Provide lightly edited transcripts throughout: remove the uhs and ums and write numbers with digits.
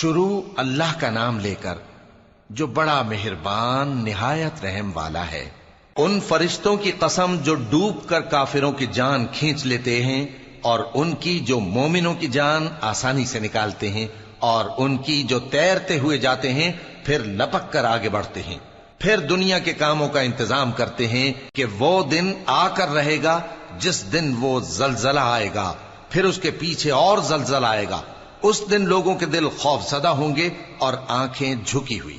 شروع اللہ کا نام لے کر جو بڑا مہربان نہایت رحم والا ہے۔ ان فرشتوں کی قسم جو ڈوب کر کافروں کی جان کھینچ لیتے ہیں، اور ان کی جو مومنوں کی جان آسانی سے نکالتے ہیں، اور ان کی جو تیرتے ہوئے جاتے ہیں پھر لپک کر آگے بڑھتے ہیں، پھر دنیا کے کاموں کا انتظام کرتے ہیں کہ وہ دن آ کر رہے گا جس دن وہ زلزلہ آئے گا، پھر اس کے پیچھے اور زلزلہ آئے گا۔ اس دن لوگوں کے دل خوف زدہ ہوں گے اور آنکھیں جھکی ہوئی۔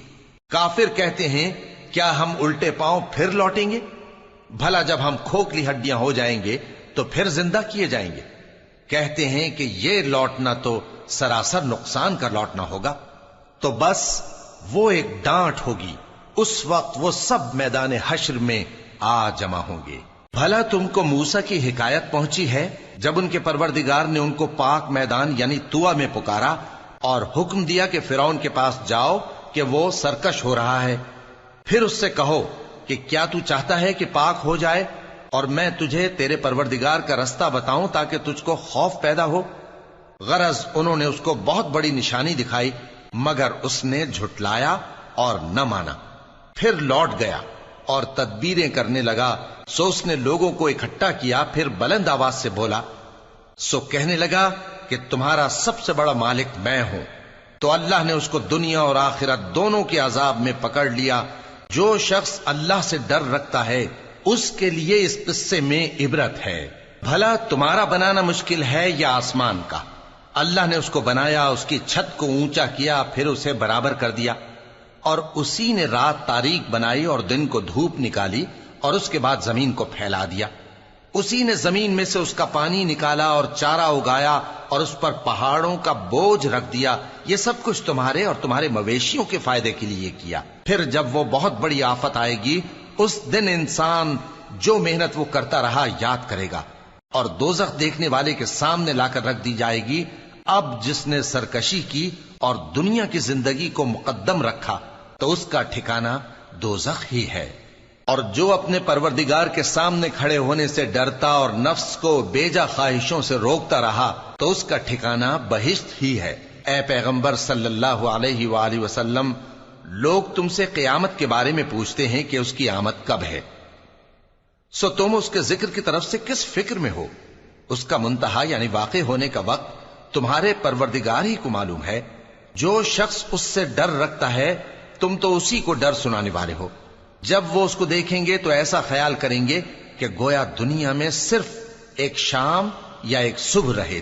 کافر کہتے ہیں کیا ہم الٹے پاؤں پھر لوٹیں گے؟ بھلا جب ہم کھوکھلی ہڈیاں ہو جائیں گے تو پھر زندہ کیے جائیں گے؟ کہتے ہیں کہ یہ لوٹنا تو سراسر نقصان کا لوٹنا ہوگا۔ تو بس وہ ایک ڈانٹ ہوگی، اس وقت وہ سب میدان حشر میں آ جمع ہوں گے۔ بھلا تم کو موسیٰ کی حکایت پہنچی ہے جب ان کے پروردگار نے ان کو پاک میدان یعنی طویٰ میں پکارا اور حکم دیا کہ فرعون کے پاس جاؤ کہ وہ سرکش ہو رہا ہے، پھر اس سے کہو کہ کیا تو چاہتا ہے کہ پاک ہو جائے اور میں تجھے تیرے پروردگار کا رستہ بتاؤں تاکہ تجھ کو خوف پیدا ہو؟ غرض انہوں نے اس کو بہت بڑی نشانی دکھائی مگر اس نے جھٹلایا اور نہ مانا، پھر لوٹ گیا اور تدبیریں کرنے لگا۔ سو اس نے لوگوں کو اکٹھا کیا، پھر بلند آواز سے بولا، سو کہنے لگا کہ تمہارا سب سے بڑا مالک میں ہوں۔ تو اللہ نے اس کو دنیا اور آخرت دونوں کے عذاب میں پکڑ لیا۔ جو شخص اللہ سے ڈر رکھتا ہے اس کے لیے اس قصے میں عبرت ہے۔ بھلا تمہارا بنانا مشکل ہے یا آسمان کا؟ اللہ نے اس کو بنایا، اس کی چھت کو اونچا کیا، پھر اسے برابر کر دیا، اور اسی نے رات تاریک بنائی اور دن کو دھوپ نکالی، اور اس کے بعد زمین کو پھیلا دیا۔ اسی نے زمین میں سے اس کا پانی نکالا اور چارہ اگایا اور اس پر پہاڑوں کا بوجھ رکھ دیا۔ یہ سب کچھ تمہارے اور تمہارے مویشیوں کے فائدے کے لیے کیا۔ پھر جب وہ بہت بڑی آفت آئے گی اس دن انسان جو محنت وہ کرتا رہا یاد کرے گا، اور دوزخ دیکھنے والے کے سامنے لا کر رکھ دی جائے گی۔ اب جس نے سرکشی کی اور دنیا کی زندگی کو مقدم رکھا تو اس کا ٹھکانہ دوزخ ہی ہے، اور جو اپنے پروردگار کے سامنے کھڑے ہونے سے ڈرتا اور نفس کو بیجا خواہشوں سے روکتا رہا تو اس کا ٹھکانہ بہشت ہی ہے۔ اے پیغمبر صلی اللہ علیہ وآلہ وسلم، لوگ تم سے قیامت کے بارے میں پوچھتے ہیں کہ اس کی آمد کب ہے، سو تم اس کے ذکر کی طرف سے کس فکر میں ہو؟ اس کا منتہا یعنی واقع ہونے کا وقت تمہارے پروردگار ہی کو معلوم ہے۔ جو شخص اس سے ڈر رکھتا ہے تم تو اسی کو ڈر سنانے والے ہو۔ جب وہ اس کو دیکھیں گے تو ایسا خیال کریں گے کہ گویا دنیا میں صرف ایک شام یا ایک صبح رہے۔